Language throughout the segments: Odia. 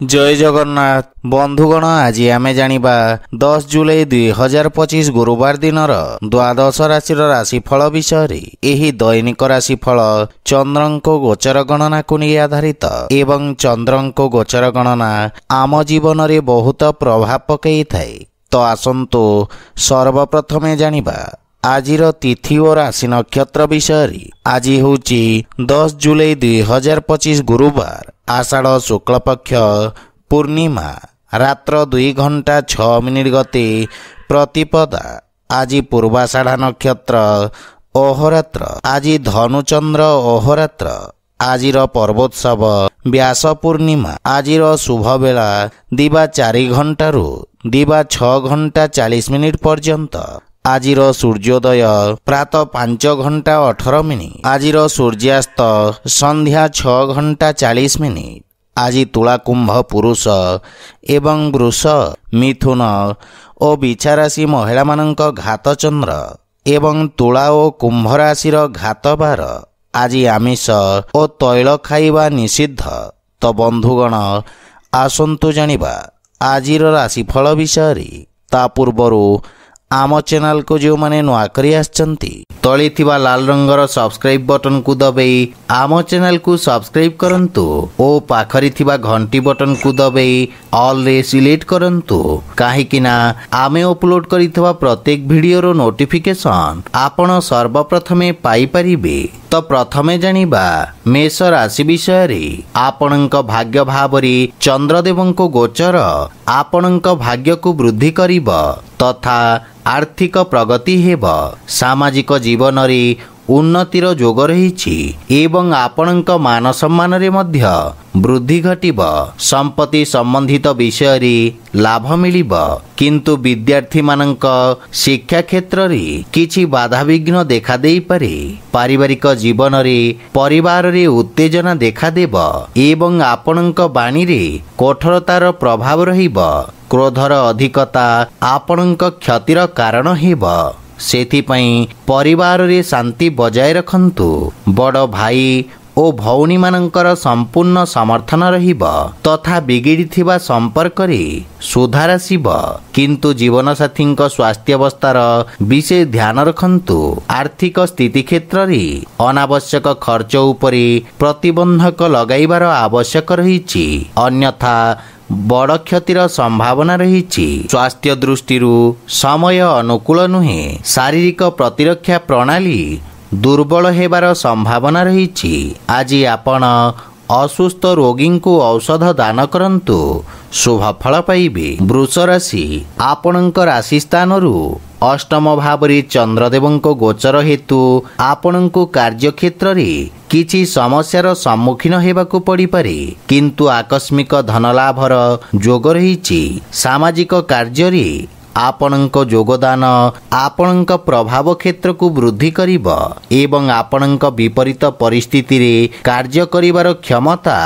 जय जगन्नाथ बंधुगण आज आमे जानिबा 10 जुलाई 2025 गुरुवार दिनर द्वादश राशि राशिफल विषय। एही दैनिक राशिफल चंद्रंको गोचर गणना को नहीं आधारित एवं चंद्रंको गोचर गणना आम जीवन रे बहुत प्रभाव पकई थाए। तो आसंतु सर्वप्रथमे जानिबा आजिर तिथि और राशि नक्षत्र विषय। आज होची 10 जुलाई 2025 गुरुवार आषाढ़ शुक्ल पक्ष पूर्णिमा रात्र 2 घंटा 6 मिनिट गते प्रतिपदा। आज पूर्वाषाढ़ नक्षत्र अहोरात्र। आज धनुचंद्र अहोरात्र। आजिर पर्वोत्सव व्यास पूर्णिमा। आजिर शुभ बेला दिवा 4 घंटारू दिवा 6 घंटा 40 मिनिट पर्यंत। आजिर सूर्योदय प्रातः 5 घंटा 18 मिनिट। आजिर सूर्यास्त संध्या 6 घंटा 40 मिनिट। आज तुला कुंभ पुरुष एवं वृष मिथुन और बिछा राशि महिला मानक घात चंद्र एवं तुला और कुंभ राशि घात बार। आज आमिष और तैल खाइबा निषिद्ध। तो बंधुगण आसंतु जानिबा आजिर राशिफल विषय। ता पूर्वरु आम चैनल को जो माने नुआ करी आछंती तळे थिबा लाल रंगर सब्सक्राइब बटन को दबाई आम चैनल को सब्सक्राइब करंतु ओ पाखरी थिबा घंटी बटन को दबाई ऑल रे सिलेक्ट करंतु काहेकिना आमे अपलोड करिथबा प्रत्येक वीडियो रो नोटिफिकेशन आपण सर्वप्रथमे पाई परिबे। तो प्रथमे जानिबा मेष राशि विषय रे। आपणक भाग्य भावरी चंद्रदेवंको गोचर आपणक भाग्य को वृद्धि करिब तथा आर्थिक प्रगति हेब। सामाजिक जीवन रे उन्नतिर जोग रही एवं आपणक मान सम्मान रे मध्य वृद्धि घटिब। संपत्ति संबंधित विषय रे लाभ मिलिब किंतु विद्यार्थी मानक शिक्षा क्षेत्र रे किछि बाधा विघ्न देखा देई पारे। पारिवारिक जीवन रे परिवार रे उत्तेजना देखा देब एवं आपणक बाणी रे कठोरतार प्रभाव रहिब। क्रोधर अधिकता आपणक क्षतिर कारण हेब। सेथिपई परिवार रे शांति बजाय रखंतु। बड़ भाई ओ भौणी मानकर संपूर्ण समर्थन रहिब तथा बिगिड़िथिबा संपर्क रे सुधार आसिब किंतु जीवन साथी स्वास्थ्य अवस्थार विशेष ध्यान रखंतु। आर्थिक स्थिति क्षेत्र रे अनावश्यक खर्च उपरे प्रतिबंधक लगाइबार आवश्यक रहिछि अन्यथा बड़ क्षतिर संभावना रही। स्वास्थ्य दृष्टि समय अनुकूल नुहे। शारीरिक प्रतिरक्षा प्रणाली दुर्बल हेबार संभावना रही। आज आपण असुस्थ रोगी को औषध दान करंतु शुभ फल पाइबे। वृष राशि आपणक राशि स्थान अष्टम भावरी चंद्रदेवंको गोचर हेतु आपणको कार्य क्षेत्र रे किछि समस्यार सम्मुखीन हेबाकु पड़ी पारे किंतु आकस्मिक धनलाभर जोग रही। सामाजिक कार्य रे आपणक योगदान आपणक प्रभाव क्षेत्र को वृद्धि करिब एवं आपणक विपरीत परिस्थिति रे कार्य करिवार क्षमता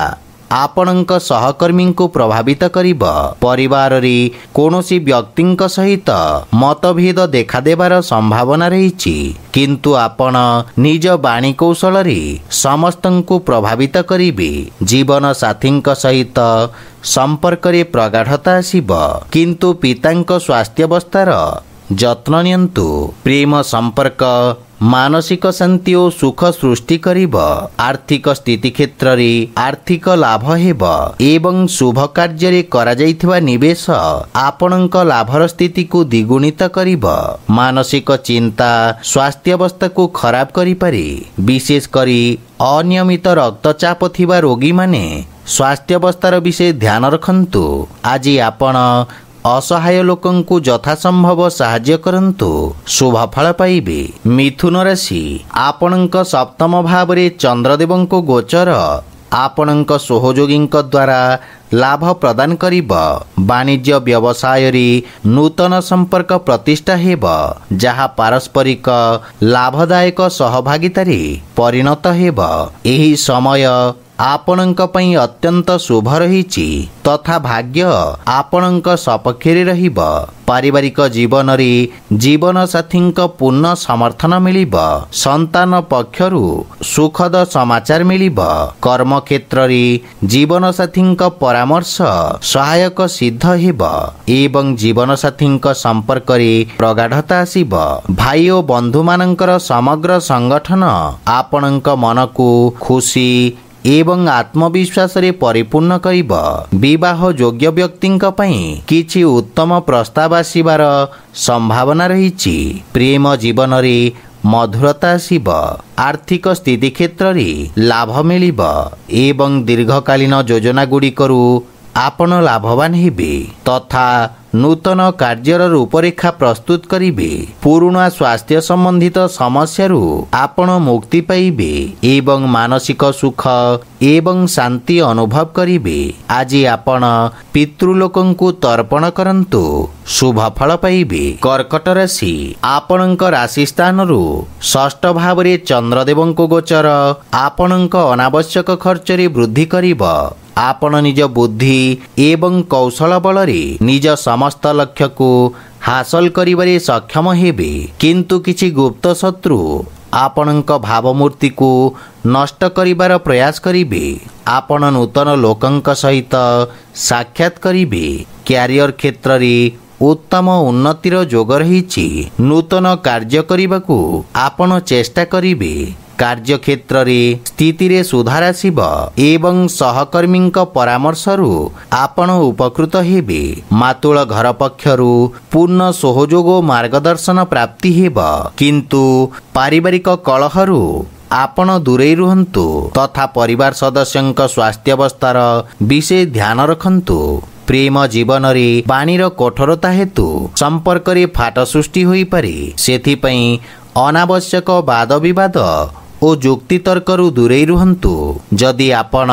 आपणक सहकर्मी को प्रभावित करिब। परिवार रे कोनोसी व्यक्तिंक सहित मतभेद देखा देबार संभावना रही किंतु आपण निज बाणी कौशल रे समस्तंको प्रभावित करिबे। जीवन साथींक सहित संपर्क रे प्रगाढ़ता आसिब किंतु पितांक स्वास्थ्य अवस्थार जत्न नियंतु। प्रेम संपर्क मानसिक शांति और सुख सृष्टि करिब। आर्थिक स्थिति क्षेत्र रे आर्थिक लाभ हेब एवं शुभ कार्य रे करा जाइथिबा निवेश आपणक लाभर स्थिति को द्विगुणित करिब। मानसिक चिंता स्वास्थ्य अवस्था को खराब करि पारे। विशेष करी अनियमित रक्तचाप थिबा रोगी माने स्वास्थ्य अवस्थार विशेष ध्यान रखंतु। आज आपण असहाय लोकं को यथासंभव साहाय्य करंतु शुभ फल पाइबे। मिथुन राशि आपणक सप्तम भावरे चंद्रदेवंको गोचर आपणक सहयोगींक द्वारा लाभ प्रदान करिब। वाणिज्य व्यवसाय रे नूतन संपर्क प्रतिष्ठा हेब जहा पारस्परिक लाभदायक सहभागिता रे परिणत हेब। एही समय ଆପଣଙ୍କ ପାଇଁ ଅତ୍ୟନ୍ତ ଶୁଭ ରହିଛି ତଥା ଭାଗ୍ୟ ଆପଣଙ୍କ ସପକ୍ଷରେ ରହିବ। ପାରିବାରିକ ଜୀବନରେ ଜୀବନସାଥୀଙ୍କ ପୂର୍ଣ୍ଣ ସମର୍ଥନ ମିଳିବ। ସନ୍ତାନ ପକ୍ଷରୁ ସୁଖଦ ସମାଚାର ମିଳିବ। କର୍ମକ୍ଷେତ୍ରରେ ଜୀବନସାଥୀଙ୍କ ପରାମର୍ଶ ସହାୟକ ସିଦ୍ଧ ହେବ ଏବଂ ଜୀବନସାଥୀଙ୍କ ସମ୍ପର୍କରେ ପ୍ରଗାଢ଼ତା ଆସିବ। ଭାଇ ଓ ବନ୍ଧୁମାନଙ୍କର ସମଗ୍ର ସଂଗଠନ ଆପଣଙ୍କ ମନକୁ ଖୁସି ଏବଂ ଆତ୍ମବିଶ୍ୱାସରେ ପରିପୂର୍ଣ୍ଣ କରିବ। ବିବାହ ଯୋଗ୍ୟ ବ୍ୟକ୍ତିଙ୍କ ପାଇଁ କିଛି ଉତ୍ତମ ପ୍ରସ୍ତାବ ଆସିବାର ସମ୍ଭାବନା ରହିଛି। ପ୍ରେମ ଜୀବନରେ ମଧୁରତା ଆସିବ। ଆର୍ଥିକ ସ୍ଥିତି କ୍ଷେତ୍ରରେ ଲାଭ ମିଳିବ ଏବଂ ଦୀର୍ଘକାଳୀନ ଯୋଜନା ଗୁଡ଼ିକରୁ ଆପଣ ଲାଭବାନ ହେବେ ତଥା ନୂତନ କାର୍ଯ୍ୟର ରୂପରେଖା ପ୍ରସ୍ତୁତ କରିବେ। ପୁରୁଣା ସ୍ୱାସ୍ଥ୍ୟ ସମ୍ବନ୍ଧିତ ସମସ୍ୟାରୁ ଆପଣ ମୁକ୍ତି ପାଇବେ ଏବଂ ମାନସିକ ସୁଖ ଏବଂ ଶାନ୍ତି ଅନୁଭବ କରିବେ। ଆଜି ଆପଣ ପିତୃଲୋକଙ୍କୁ ତର୍ପଣ କରନ୍ତୁ, ଶୁଭ ଫଳ ପାଇବେ। କର୍କଟ ରାଶି, ଆପଣଙ୍କ ରାଶି ସ୍ଥାନରୁ ଷଷ୍ଠ ଭାବରେ ଚନ୍ଦ୍ରଦେବଙ୍କ ଗୋଚର ଆପଣଙ୍କ ଅନାବଶ୍ୟକ ଖର୍ଚ୍ଚରେ ବୃଦ୍ଧି କରିବ। ଆପଣ ନିଜ ବୁଦ୍ଧି ଏବଂ କୌଶଳ ବଳରେ ନିଜ ସମସ୍ତ ଲକ୍ଷ୍ୟକୁ ହାସଲ କରିବାରେ ସକ୍ଷମ ହେବେ, କିନ୍ତୁ କିଛି ଗୁପ୍ତ ଶତ୍ରୁ ଆପଣଙ୍କ ଭାବମୂର୍ତ୍ତିକୁ ନଷ୍ଟ କରିବାର ପ୍ରୟାସ କରିବେ। ଆପଣ ନୂତନ ଲୋକଙ୍କ ସହିତ ସାକ୍ଷାତ କରିବେ। କ୍ୟାରିୟର କ୍ଷେତ୍ରରେ ଉତ୍ତମ ଉନ୍ନତିର ଯୋଗ ରହିଛି। ନୂତନ କାର୍ଯ୍ୟ କରିବାକୁ ଆପଣ ଚେଷ୍ଟା କରିବେ। କାର୍ଯ୍ୟକ୍ଷେତ୍ରରେ ସ୍ଥିତିରେ ସୁଧାର ଆସିବ ଏବଂ ସହକର୍ମୀଙ୍କ ପରାମର୍ଶରୁ ଆପଣ ଉପକୃତ ହେବେ। ମାତୁଳ ଘର ପକ୍ଷରୁ ପୂର୍ଣ୍ଣ ସହଯୋଗ ଓ ମାର୍ଗଦର୍ଶନ ପ୍ରାପ୍ତି ହେବ, କିନ୍ତୁ ପାରିବାରିକ କଳହରୁ ଆପଣ ଦୂରେଇ ରୁହନ୍ତୁ ତଥା ପରିବାର ସଦସ୍ୟଙ୍କ ସ୍ୱାସ୍ଥ୍ୟାବସ୍ଥାର ବିଶେଷ ଧ୍ୟାନ ରଖନ୍ତୁ। ପ୍ରେମ ଜୀବନରେ ବାଣୀର କଠୋରତା ହେତୁ ସମ୍ପର୍କରେ ଫାଟ ସୃଷ୍ଟି ହୋଇପାରେ। ସେଥିପାଇଁ ଅନାବଶ୍ୟକ ବାଦ ବିବାଦ ଓ ଯୁକ୍ତିତର୍କରୁ ଦୂରେଇ ରୁହନ୍ତୁ। ଯଦି ଆପଣ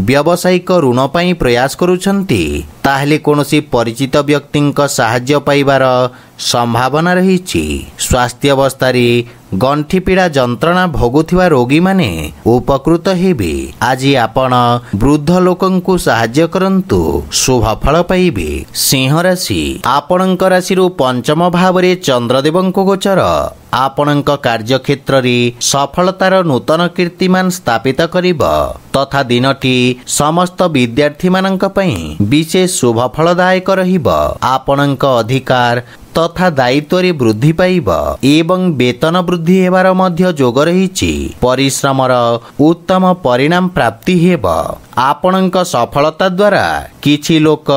ବ୍ୟବସାୟିକ ଋଣ ପାଇଁ ପ୍ରୟାସ କରୁଛନ୍ତି, ତାହେଲେ କୌଣସି ପରିଚିତ ବ୍ୟକ୍ତିଙ୍କ ସାହାଯ୍ୟ ପାଇବାର ସମ୍ଭାବନା ରହିଛି। ସ୍ୱାସ୍ଥ୍ୟାବସ୍ଥାରେ ଗଣ୍ଠିପୀଡ଼ା ଯନ୍ତ୍ରଣା ଭୋଗୁଥିବା ରୋଗୀମାନେ ଉପକୃତ ହେବେ। ଆଜି ଆପଣ ବୃଦ୍ଧ ଲୋକଙ୍କୁ ସାହାଯ୍ୟ କରନ୍ତୁ, ଶୁଭ ଫଳ ପାଇବେ। ସିଂହ ରାଶି, ଆପଣଙ୍କ ରାଶିରୁ ପଞ୍ଚମ ଭାବରେ ଚନ୍ଦ୍ରଦେବଙ୍କ ଗୋଚର ଆପଣଙ୍କ କାର୍ଯ୍ୟକ୍ଷେତ୍ରରେ ସଫଳତାର ନୂତନ କୀର୍ତ୍ତିମାନ ସ୍ଥାପିତ କରିବ ତଥା ଦିନଟି ସମସ୍ତ ବିଦ୍ୟାର୍ଥୀମାନଙ୍କ ପାଇଁ ବିଶେଷ ଶୁଭ ଫଳଦାୟକ ରହିବ। ଆପଣଙ୍କ ଅଧିକାର ତଥା ଦାୟିତ୍ୱରେ ବୃଦ୍ଧି ପାଇବ ଏବଂ ବେତନ ବୃଦ୍ଧି ହେବାର ମଧ୍ୟ ଯୋଗ ରହିଛି। ପରିଶ୍ରମର ଉତ୍ତମ ପରିଣାମ ପ୍ରାପ୍ତି ହେବ। ଆପଣଙ୍କ ସଫଳତା ଦ୍ୱାରା କିଛି ଲୋକ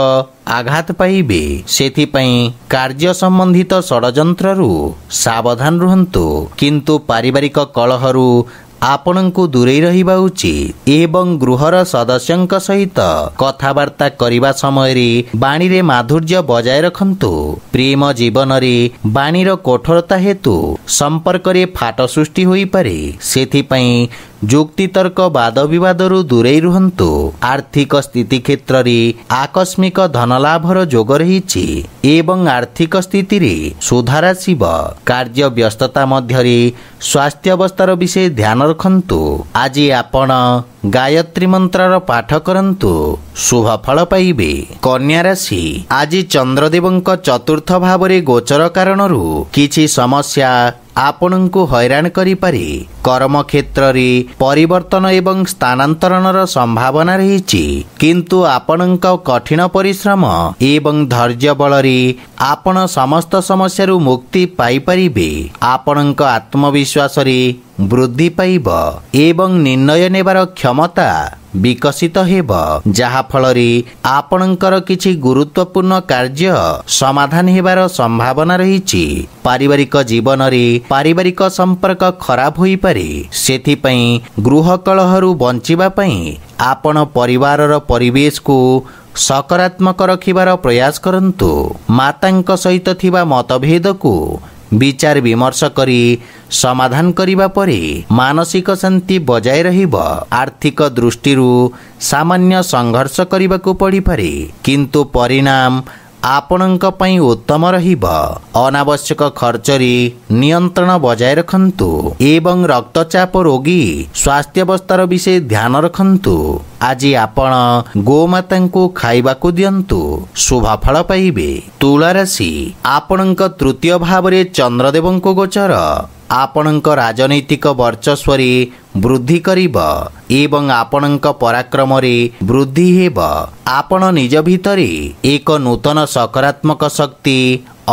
ଆଘାତ ପାଇବେ, ସେଥିପାଇଁ କାର୍ଯ୍ୟ ସମ୍ବନ୍ଧିତ ଷଡ଼ଯନ୍ତ୍ରରୁ ସାବଧାନ ରୁହନ୍ତୁ, କିନ୍ତୁ ପାରିବାରିକ କଳହରୁ ଆପଣଙ୍କୁ ଦୂରେଇ ରହିବା ଉଚିତ ଏବଂ ଗୃହର ସଦସ୍ୟଙ୍କ ସହିତ କଥାବାର୍ତ୍ତା କରିବା ସମୟରେ ବାଣୀରେ ମାଧୁର୍ଯ୍ୟ ବଜାୟ ରଖନ୍ତୁ। ପ୍ରେମ ଜୀବନରେ ବାଣୀର କଠୋରତା ହେତୁ ସମ୍ପର୍କରେ ଫାଟ ସୃଷ୍ଟି ହୋଇପାରେ, ସେଥିପାଇଁ ଯୁକ୍ତିତର୍କ ବାଦ ବିବାଦରୁ ଦୂରେଇ ରୁହନ୍ତୁ। ଆର୍ଥିକ ସ୍ଥିତି କ୍ଷେତ୍ରରେ ଆକସ୍ମିକ ଧନଲାଭର ଯୋଗ ରହିଛି ଏବଂ ଆର୍ଥିକ ସ୍ଥିତିରେ ସୁଧାର ଆସିବ। କାର୍ଯ୍ୟ ବ୍ୟସ୍ତତା ମଧ୍ୟରେ ସ୍ୱାସ୍ଥ୍ୟାବସ୍ଥାର ବିଷୟ ଧ୍ୟାନ ରଖନ୍ତୁ। ଆଜି ଆପଣ ଗାୟତ୍ରୀ ମନ୍ତ୍ରର ପାଠ କରନ୍ତୁ, ଶୁଭ ଫଳ ପାଇବେ। କନ୍ୟା ରାଶି, ଆଜି ଚନ୍ଦ୍ରଦେବଙ୍କ ଚତୁର୍ଥ ଭାବରେ ଗୋଚର କାରଣରୁ କିଛି ସମସ୍ୟା ଆପଣଙ୍କୁ ହଇରାଣ କରିପାରେ। କର୍ମକ୍ଷେତ୍ରରେ ପରିବର୍ତ୍ତନ ଏବଂ ସ୍ଥାନାନ୍ତରଣର ସମ୍ଭାବନା ରହିଛି, କିନ୍ତୁ ଆପଣଙ୍କ କଠିନ ପରିଶ୍ରମ ଏବଂ ଧୈର୍ଯ୍ୟ ବଳରେ ଆପଣ ସମସ୍ତ ସମସ୍ୟାରୁ ମୁକ୍ତି ପାଇପାରିବେ। ଆପଣଙ୍କ ଆତ୍ମବିଶ୍ୱାସରେ ବୃଦ୍ଧି ପାଇବ ଏବଂ ନିର୍ଣ୍ଣୟ ନେବାର କ୍ଷମତା ବିକଶିତ ହେବ, ଯାହାଫଳରେ ଆପଣଙ୍କର କିଛି ଗୁରୁତ୍ୱପୂର୍ଣ୍ଣ କାର୍ଯ୍ୟ ସମାଧାନ ହେବାର ସମ୍ଭାବନା ରହିଛି। ପାରିବାରିକ ଜୀବନରେ ପାରିବାରିକ ସମ୍ପର୍କ ଖରାପ ହୋଇପାରେ, ସେଥିପାଇଁ ଗୃହ କଳହରୁ ବଞ୍ଚିବା ପାଇଁ ଆପଣ ପରିବାରର ପରିବେଶକୁ ସକାରାତ୍ମକ ରଖିବାର ପ୍ରୟାସ କରନ୍ତୁ। ମାତାଙ୍କ ସହିତ ଥିବା ମତଭେଦକୁ ବିଚାର ବିମର୍ଶ କରି ସମାଧାନ କରିବା ପରେ ମାନସିକ ଶାନ୍ତି ବଜାୟ ରହିବ। ଆର୍ଥିକ ଦୃଷ୍ଟିରୁ ସାମାନ୍ୟ ସଂଘର୍ଷ କରିବାକୁ ପଡ଼ିପାରେ, କିନ୍ତୁ ପରିଣାମ ଆପଣଙ୍କ ପାଇଁ ଉତ୍ତମ ରହିବ। ଅନାବଶ୍ୟକ ଖର୍ଚ୍ଚରେ ନିୟନ୍ତ୍ରଣ ବଜାୟ ରଖନ୍ତୁ ଏବଂ ରକ୍ତଚାପ ରୋଗୀ ସ୍ୱାସ୍ଥ୍ୟାବସ୍ଥାର ବିଷୟ ଧ୍ୟାନ ରଖନ୍ତୁ। ଆଜି ଆପଣ ଗୋମାତାଙ୍କୁ ଖାଇବାକୁ ଦିଅନ୍ତୁ, ଶୁଭ ଫଳ ପାଇବେ। ତୁଳା ରାଶି, ଆପଣଙ୍କ ତୃତୀୟ ଭାବରେ ଚନ୍ଦ୍ରଦେବଙ୍କ ଗୋଚର ଆପଣଙ୍କ ରାଜନୈତିକ ବର୍ଚସ୍ୱରେ ବୃଦ୍ଧି କରିବ ଏବଂ ଆପଣଙ୍କ ପରାକ୍ରମରେ ବୃଦ୍ଧି ହେବ। ଆପଣ ନିଜ ଭିତରେ ଏକ ନୂତନ ସକାରାତ୍ମକ ଶକ୍ତି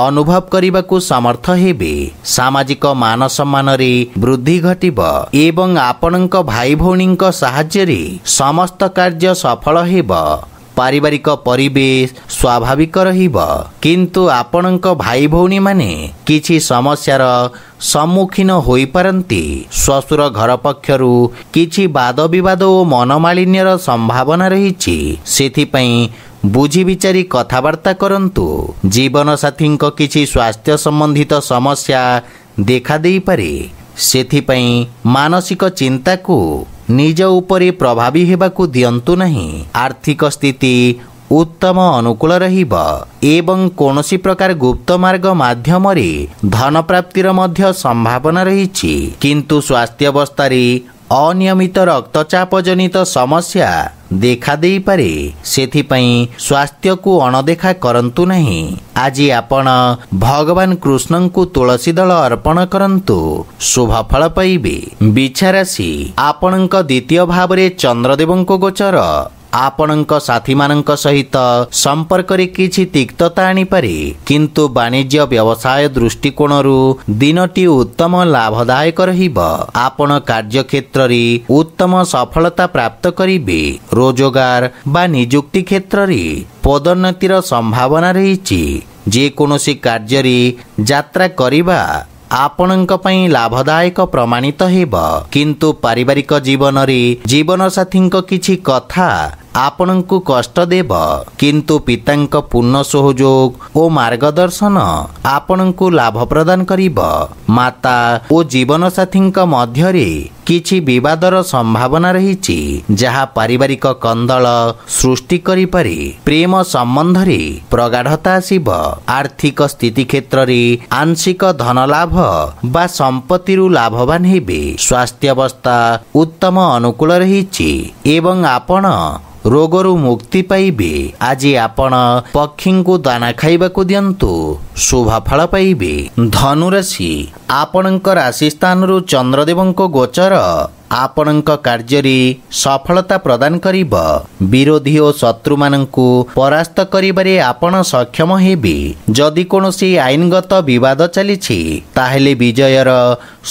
ଅନୁଭବ କରିବାକୁ ସମର୍ଥ ହେବେ। ସାମାଜିକ ମାନ ସମ୍ମାନରେ ବୃଦ୍ଧି ଘଟିବ ଏବଂ ଆପଣଙ୍କ ଭାଇ ଭଉଣୀଙ୍କ ସାହାଯ୍ୟରେ ସମସ୍ତ କାର୍ଯ୍ୟ ସଫଳ ହେବ। ପାରିବାରିକ ପରିବେଶ ସ୍ୱାଭାବିକ ରହିବ, କିନ୍ତୁ ଆପଣଙ୍କ ଭାଇ ଭଉଣୀମାନେ କିଛି ସମସ୍ୟାର ସମ୍ମୁଖୀନ ହୋଇପାରନ୍ତି। ଶ୍ୱଶୁର ଘର ପକ୍ଷରୁ କିଛି ବାଦ ବିବାଦ ଓ ମନମାଳିନ୍ୟର ସମ୍ଭାବନା ରହିଛି, ସେଥିପାଇଁ ବୁଝି ବିଚାରି କଥାବାର୍ତ୍ତା କରନ୍ତୁ। ଜୀବନସାଥୀଙ୍କ କିଛି ସ୍ୱାସ୍ଥ୍ୟ ସମ୍ବନ୍ଧିତ ସମସ୍ୟା ଦେଖାଦେଇପାରେ, ସେଥିପାଇଁ ମାନସିକ ଚିନ୍ତାକୁ ନିଜ ଉପରେ ପ୍ରଭାବୀ ହେବାକୁ ଦିଅନ୍ତୁ ନାହିଁ। ଆର୍ଥିକ ସ୍ଥିତି ଉତ୍ତମ ଅନୁକୂଳ ରହିବ ଏବଂ କୌଣସି ପ୍ରକାର ଗୁପ୍ତ ମାର୍ଗ ମାଧ୍ୟମରେ ଧନ ପ୍ରାପ୍ତିର ମଧ୍ୟ ସମ୍ଭାବନା ରହିଛି, କିନ୍ତୁ ସ୍ୱାସ୍ଥ୍ୟାବସ୍ଥାରେ ଅନିୟମିତ ରକ୍ତଚାପ ଜନିତ ସମସ୍ୟା ଦେଖାଦେଇପାରେ, ସେଥିପାଇଁ ସ୍ୱାସ୍ଥ୍ୟକୁ ଅଣଦେଖା କରନ୍ତୁ ନାହିଁ। ଆଜି ଆପଣ ଭଗବାନ କୃଷ୍ଣଙ୍କୁ ତୁଳସୀ ଦଳ ଅର୍ପଣ କରନ୍ତୁ, ଶୁଭ ଫଳ ପାଇବେ। ବିଛା ରାଶି, ଆପଣଙ୍କ ଦ୍ୱିତୀୟ ଭାବରେ ଚନ୍ଦ୍ରଦେବଙ୍କ ଗୋଚର ଆପଣଙ୍କ ସାଥୀମାନଙ୍କ ସହିତ ସମ୍ପର୍କରେ କିଛି ତିକ୍ତତା ଆଣିପାରେ, କିନ୍ତୁ ବାଣିଜ୍ୟ ବ୍ୟବସାୟ ଦୃଷ୍ଟିକୋଣରୁ ଦିନଟି ଉତ୍ତମ ଲାଭଦାୟକ ରହିବ। ଆପଣ କାର୍ଯ୍ୟକ୍ଷେତ୍ରରେ ଉତ୍ତମ ସଫଳତା ପ୍ରାପ୍ତ କରିବେ। ରୋଜଗାର ବା ନିଯୁକ୍ତି କ୍ଷେତ୍ରରେ ପଦୋନ୍ନତିର ସମ୍ଭାବନା ରହିଛି। ଯେକୌଣସି କାର୍ଯ୍ୟରେ ଯାତ୍ରା କରିବା ଆପଣଙ୍କ ପାଇଁ ଲାଭଦାୟକ ପ୍ରମାଣିତ ହେବ, କିନ୍ତୁ ପାରିବାରିକ ଜୀବନରେ ଜୀବନସାଥୀଙ୍କ କିଛି କଥା ଆପଣଙ୍କୁ କଷ୍ଟ ଦେବ, କିନ୍ତୁ ପିତାଙ୍କ ପୂର୍ଣ୍ଣ ସହଯୋଗ ଓ ମାର୍ଗଦର୍ଶନ ଆପଣଙ୍କୁ ଲାଭ ପ୍ରଦାନ କରିବ। ମାତା ଓ ଜୀବନସାଥୀଙ୍କ ମଧ୍ୟରେ କିଛି ବିବାଦର ସମ୍ଭାବନା ରହିଛି, ଯାହା ପାରିବାରିକ କନ୍ଦଳ ସୃଷ୍ଟି କରିପାରେ। ପ୍ରେମ ସମ୍ବନ୍ଧରେ ପ୍ରଗାଢ଼ତା ଆସିବ। ଆର୍ଥିକ ସ୍ଥିତି କ୍ଷେତ୍ରରେ ଆଂଶିକ ଧନ ଲାଭ ବା ସମ୍ପତ୍ତିରୁ ଲାଭବାନ ହେବେ। ସ୍ୱାସ୍ଥ୍ୟାବସ୍ଥା ଉତ୍ତମ ଅନୁକୂଳ ରହିଛି ଏବଂ ଆପଣ ରୋଗରୁ ମୁକ୍ତି ପାଇବେ। ଆଜି ଆପଣ ପକ୍ଷୀଙ୍କୁ ଦାନା ଖାଇବାକୁ ଦିଅନ୍ତୁ, ଶୁଭ ଫଳ ପାଇବେ। ଧନୁରାଶି, ଆପଣଙ୍କ ରାଶି ସ୍ଥାନରୁ ଚନ୍ଦ୍ରଦେବଙ୍କ ଗୋଚର ଆପଣଙ୍କ କାର୍ଯ୍ୟରେ ସଫଳତା ପ୍ରଦାନ କରିବ। ବିରୋଧୀ ଓ ଶତ୍ରୁମାନଙ୍କୁ ପରାସ୍ତ କରିବାରେ ଆପଣ ସକ୍ଷମ ହେବେ। ଯଦି କୌଣସି ଆଇନଗତ ବିବାଦ ଚାଲିଛି, ତାହେଲେ ବିଜୟର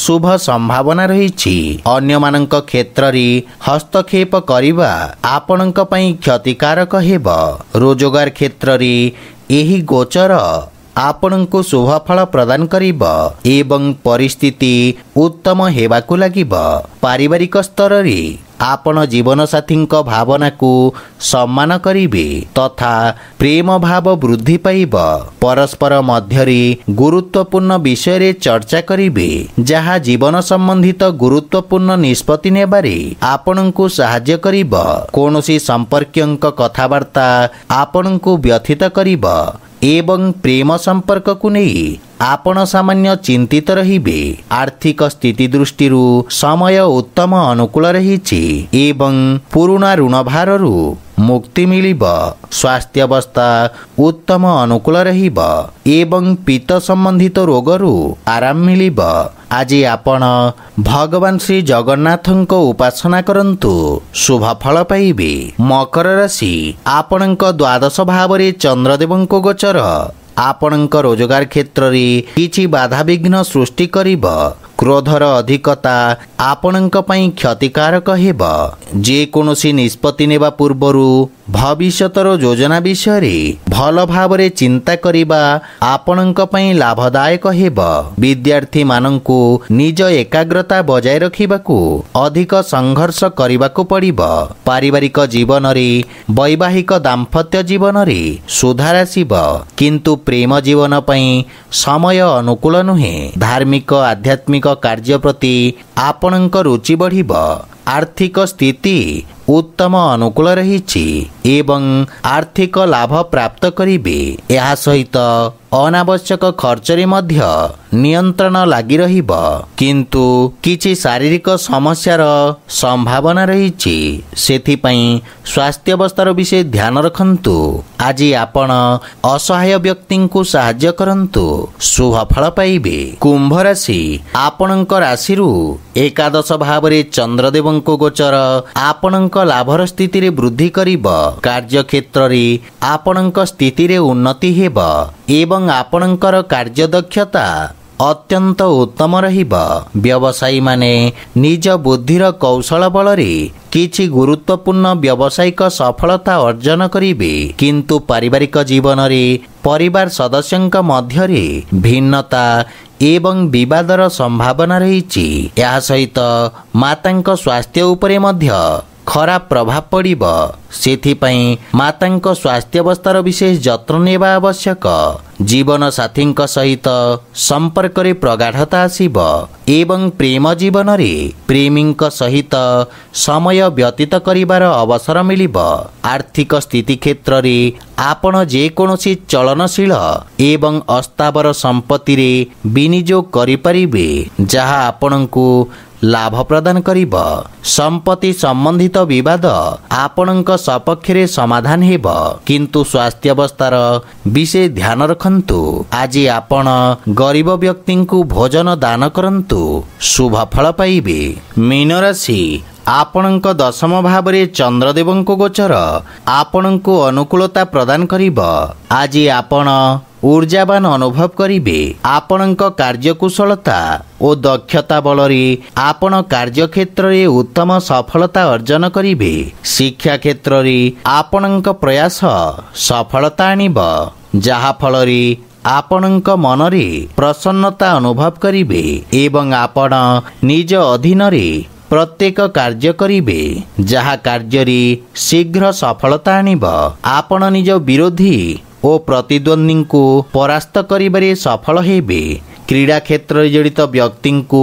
ଶୁଭ ସମ୍ଭାବନା ରହିଛି। ଅନ୍ୟମାନଙ୍କ କ୍ଷେତ୍ରରେ ହସ୍ତକ୍ଷେପ କରିବା ଆପଣଙ୍କ ପାଇଁ କ୍ଷତିକାରକ ହେବ। ରୋଜଗାର କ୍ଷେତ୍ରରେ ଏହି ଗୋଚର ଆପଣଙ୍କୁ ଶୁଭ ଫଳ ପ୍ରଦାନ କରିବ ଏବଂ ପରିସ୍ଥିତି ଉତ୍ତମ ହେବାକୁ ଲାଗିବ। ପାରିବାରିକ ସ୍ତରରେ ଆପଣ ଜୀବନସାଥୀଙ୍କ ଭାବନାକୁ ସମ୍ମାନ କରିବେ ତଥା ପ୍ରେମ ଭାବ ବୃଦ୍ଧି ପାଇବ। ପରସ୍ପର ମଧ୍ୟରେ ଗୁରୁତ୍ୱପୂର୍ଣ୍ଣ ବିଷୟରେ ଚର୍ଚ୍ଚା କରିବେ, ଯାହା ଜୀବନ ସମ୍ବନ୍ଧିତ ଗୁରୁତ୍ୱପୂର୍ଣ୍ଣ ନିଷ୍ପତ୍ତି ନେବାରେ ଆପଣଙ୍କୁ ସାହାଯ୍ୟ କରିବ। କୌଣସି ସମ୍ପର୍କୀୟଙ୍କ କଥାବାର୍ତ୍ତା ଆପଣଙ୍କୁ ବ୍ୟଥିତ କରିବ ଏବଂ ପ୍ରେମ ସମ୍ପର୍କକୁ ନେଇ ଆପଣ ସାମାନ୍ୟ ଚିନ୍ତିତ ରହିବେ। ଆର୍ଥିକ ସ୍ଥିତି ଦୃଷ୍ଟିରୁ ସମୟ ଉତ୍ତମ ଅନୁକୂଳ ରହିଛି ଏବଂ ପୁରୁଣା ଋଣ ଭାରରୁ ମୁକ୍ତି ମିଳିବ। ସ୍ୱାସ୍ଥ୍ୟାବସ୍ଥା ଉତ୍ତମ ଅନୁକୂଳ ରହିବ ଏବଂ ପିତ୍ତ ସମ୍ବନ୍ଧିତ ରୋଗରୁ ଆରାମ ମିଳିବ। ଆଜି ଆପଣ ଭଗବାନ ଶ୍ରୀ ଜଗନ୍ନାଥଙ୍କ ଉପାସନା କରନ୍ତୁ, ଶୁଭ ଫଳ ପାଇବେ। ମକର ରାଶି, ଆପଣଙ୍କ ଦ୍ୱାଦଶ ଭାବରେ ଚନ୍ଦ୍ରଦେବଙ୍କ ଗୋଚର ଆପଣଙ୍କ ରୋଜଗାର କ୍ଷେତ୍ରରେ କିଛି ବାଧାବିଘ୍ନ ସୃଷ୍ଟି କରିବ। କ୍ରୋଧର ଅଧିକତା ଆପଣଙ୍କ ପାଇଁ କ୍ଷତିକାରକ ହେବ। ଯେକୌଣସି ନିଷ୍ପତ୍ତି ନେବା ପୂର୍ବରୁ ଭବିଷ୍ୟତର ଯୋଜନା ବିଷୟରେ ଭଲ ଭାବରେ ଚିନ୍ତା କରିବା ଆପଣଙ୍କ ପାଇଁ ଲାଭଦାୟକ ହେବ। ବିଦ୍ୟାର୍ଥୀମାନଙ୍କୁ ନିଜ ଏକାଗ୍ରତା ବଜାୟ ରଖିବାକୁ ଅଧିକ ସଂଘର୍ଷ କରିବାକୁ ପଡ଼ିବ। ପାରିବାରିକ ଜୀବନରେ ବୈବାହିକ ଦାମ୍ପତ୍ୟ ଜୀବନରେ ସୁଧାର ଆସିବ, କିନ୍ତୁ ପ୍ରେମ ଜୀବନ ପାଇଁ ସମୟ ଅନୁକୂଳ ନୁହେଁ। ଧାର୍ମିକ ଆଧ୍ୟାତ୍ମିକ କାର୍ଯ୍ୟ ପ୍ରତି ଆପଣଙ୍କ ରୁଚି ବଢ଼ିବ। ଆର୍ଥିକ ସ୍ଥିତି ଉତ୍ତମ ଅନୁକୂଳ ରହିଛି ଏବଂ ଆର୍ଥିକ ଲାଭ ପ୍ରାପ୍ତ କରିବେ। ଏହା ସହିତ ଅନାବଶ୍ୟକ ଖର୍ଚ୍ଚରେ ମଧ୍ୟ ନିୟନ୍ତ୍ରଣ ଲାଗି ରହିବ, କିନ୍ତୁ କିଛି ଶାରୀରିକ ସମସ୍ୟାର ସମ୍ଭାବନା ରହିଛି। ସେଥିପାଇଁ ସ୍ୱାସ୍ଥ୍ୟାବସ୍ଥାର ବିଷୟ ଧ୍ୟାନ ରଖନ୍ତୁ। ଆଜି ଆପଣ ଅସହାୟ ବ୍ୟକ୍ତିଙ୍କୁ ସାହାଯ୍ୟ କରନ୍ତୁ, ଶୁଭ ଫଳ ପାଇବେ। କୁମ୍ଭ ରାଶି, ଆପଣଙ୍କ ରାଶିରୁ ଏକାଦଶ ଭାବରେ ଚନ୍ଦ୍ରଦେବଙ୍କ ଗୋଚର ଆପଣଙ୍କ ଲାଭର ସ୍ଥିତିରେ ବୃଦ୍ଧି କରିବ। କାର୍ଯ୍ୟକ୍ଷେତ୍ରରେ ଆପଣଙ୍କ ସ୍ଥିତିରେ ଉନ୍ନତି ହେବ ଏବଂ ଆପଣଙ୍କର କାର୍ଯ୍ୟଦକ୍ଷତା ଅତ୍ୟନ୍ତ ଉତ୍ତମ ରହିବ। ବ୍ୟବସାୟୀମାନେ ନିଜ ବୁଦ୍ଧିର କୌଶଳ ବଳରେ କିଛି ଗୁରୁତ୍ୱପୂର୍ଣ୍ଣ ବ୍ୟବସାୟିକ ସଫଳତା ଅର୍ଜନ କରିବେ, କିନ୍ତୁ ପାରିବାରିକ ଜୀବନରେ ପରିବାର ସଦସ୍ୟଙ୍କ ମଧ୍ୟରେ ଭିନ୍ନତା ଏବଂ ବିବାଦର ସମ୍ଭାବନା ରହିଛି। ଏହା ସହିତ ମାତାଙ୍କ ସ୍ୱାସ୍ଥ୍ୟ ଉପରେ ମଧ୍ୟ ଖରାପ ପ୍ରଭାବ ପଡ଼ିବ। ସେଥିପାଇଁ ମାତାଙ୍କ ସ୍ୱାସ୍ଥ୍ୟାବସ୍ଥାର ବିଶେଷ ଯତ୍ନ ନେବା ଆବଶ୍ୟକ। ଜୀବନସାଥୀଙ୍କ ସହିତ ସମ୍ପର୍କରେ ପ୍ରଗାଢ଼ତା ଆସିବ ଏବଂ ପ୍ରେମ ଜୀବନରେ ପ୍ରେମୀଙ୍କ ସହିତ ସମୟ ବ୍ୟତୀତ କରିବାର ଅବସର ମିଳିବ। ଆର୍ଥିକ ସ୍ଥିତି କ୍ଷେତ୍ରରେ ଆପଣ ଯେକୌଣସି ଚଳନଶୀଳ ଏବଂ ଅସ୍ଥାବର ସମ୍ପତ୍ତିରେ ବିନିଯୋଗ କରିପାରିବେ, ଯାହା ଆପଣଙ୍କୁ ଲାଭ ପ୍ରଦାନ କରିବ। ସମ୍ପତ୍ତି ସମ୍ବନ୍ଧିତ ବିବାଦ ଆପଣଙ୍କ ସପକ୍ଷରେ ସମାଧାନ ହେବ, କିନ୍ତୁ ସ୍ୱାସ୍ଥ୍ୟାବସ୍ଥାର ବିଶେଷ ଧ୍ୟାନ ରଖନ୍ତୁ। ଆଜି ଆପଣ ଗରିବ ବ୍ୟକ୍ତିଙ୍କୁ ଭୋଜନ ଦାନ କରନ୍ତୁ, ଶୁଭ ଫଳ ପାଇବେ। ମୀନ ରାଶି, ଆପଣଙ୍କ ଦଶମ ଭାବରେ ଚନ୍ଦ୍ରଦେବଙ୍କ ଗୋଚର ଆପଣଙ୍କୁ ଅନୁକୂଳତା ପ୍ରଦାନ କରିବ। ଆଜି ଆପଣ ଊର୍ଜାବାନ ଅନୁଭବ କରିବେ। ଆପଣଙ୍କ କାର୍ଯ୍ୟକୁଶଳତା ଓ ଦକ୍ଷତା ବଳରେ ଆପଣ କାର୍ଯ୍ୟକ୍ଷେତ୍ରରେ ଉତ୍ତମ ସଫଳତା ଅର୍ଜନ କରିବେ। ଶିକ୍ଷା କ୍ଷେତ୍ରରେ ଆପଣଙ୍କ ପ୍ରୟାସ ସଫଳତା ଆଣିବ, ଯାହାଫଳରେ ଆପଣଙ୍କ ମନରେ ପ୍ରସନ୍ନତା ଅନୁଭବ କରିବେ ଏବଂ ଆପଣ ନିଜ ଅଧୀନରେ ପ୍ରତ୍ୟେକ କାର୍ଯ୍ୟ କରିବେ, ଯାହା କାର୍ଯ୍ୟରେ ଶୀଘ୍ର ସଫଳତା ଆଣିବ। ଆପଣ ନିଜ ବିରୋଧୀ ଓ ପ୍ରତିଦ୍ୱନ୍ଦ୍ୱୀଙ୍କୁ ପରାସ୍ତ କରିବାରେ ସଫଳ ହେବେ। କ୍ରୀଡ଼ା କ୍ଷେତ୍ରରେ ଜଡ଼ିତ ବ୍ୟକ୍ତିଙ୍କୁ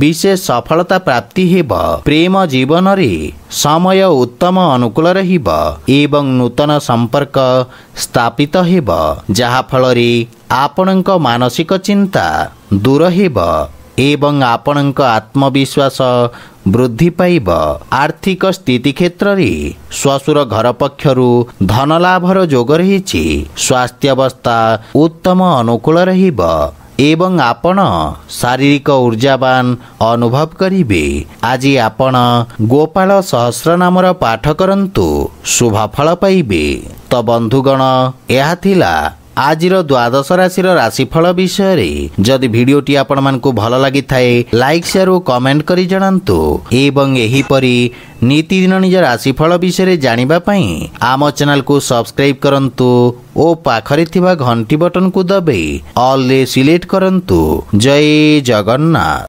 ବିଶେଷ ସଫଳତା ପ୍ରାପ୍ତି ହେବ। ପ୍ରେମ ଜୀବନରେ ସମୟ ଉତ୍ତମ ଅନୁକୂଳ ରହିବ ଏବଂ ନୂତନ ସମ୍ପର୍କ ସ୍ଥାପିତ ହେବ, ଯାହାଫଳରେ ଆପଣଙ୍କ ମାନସିକ ଚିନ୍ତା ଦୂର ହେବ ଏବଂ ଆପଣଙ୍କ ଆତ୍ମବିଶ୍ୱାସ ବୃଦ୍ଧି ପାଇବ। ଆର୍ଥିକ ସ୍ଥିତି କ୍ଷେତ୍ରରେ ଶ୍ୱଶୁର ଘର ପକ୍ଷରୁ ଧନଲାଭର ଯୋଗ ରହିଛି। ସ୍ୱାସ୍ଥ୍ୟାବସ୍ଥା ଉତ୍ତମ ଅନୁକୂଳ ରହିବ ଏବଂ ଆପଣ ଶାରୀରିକ ଊର୍ଜାବାନ ଅନୁଭବ କରିବେ। ଆଜି ଆପଣ ଗୋପାଳ ସହସ୍ର ନାମର ପାଠ କରନ୍ତୁ, ଶୁଭ ଫଳ ପାଇବେ। ତ ବନ୍ଧୁଗଣ, ଏହା ଥିଲା ଆଜିର ଦ୍ୱାଦଶ ରାଶିର ରାଶିଫଳ ବିଷୟରେ। ଯଦି ଭିଡ଼ିଓଟି ଆପଣମାନଙ୍କୁ ଭଲ ଲାଗିଥାଏ, ଲାଇକ୍, ସେୟାର ଓ କମେଣ୍ଟ କରି ଜଣାନ୍ତୁ ଏବଂ ଏହିପରି ନୀତିଦିନ ନିଜ ରାଶିଫଳ ବିଷୟରେ ଜାଣିବା ପାଇଁ ଆମ ଚ୍ୟାନେଲକୁ ସବସ୍କ୍ରାଇବ୍ କରନ୍ତୁ ଓ ପାଖରେ ଥିବା ଘଣ୍ଟି ବଟନକୁ ଦବାଇ ଅଲ୍ରେ ସିଲେକ୍ଟ କରନ୍ତୁ। ଜୟ ଜଗନ୍ନାଥ।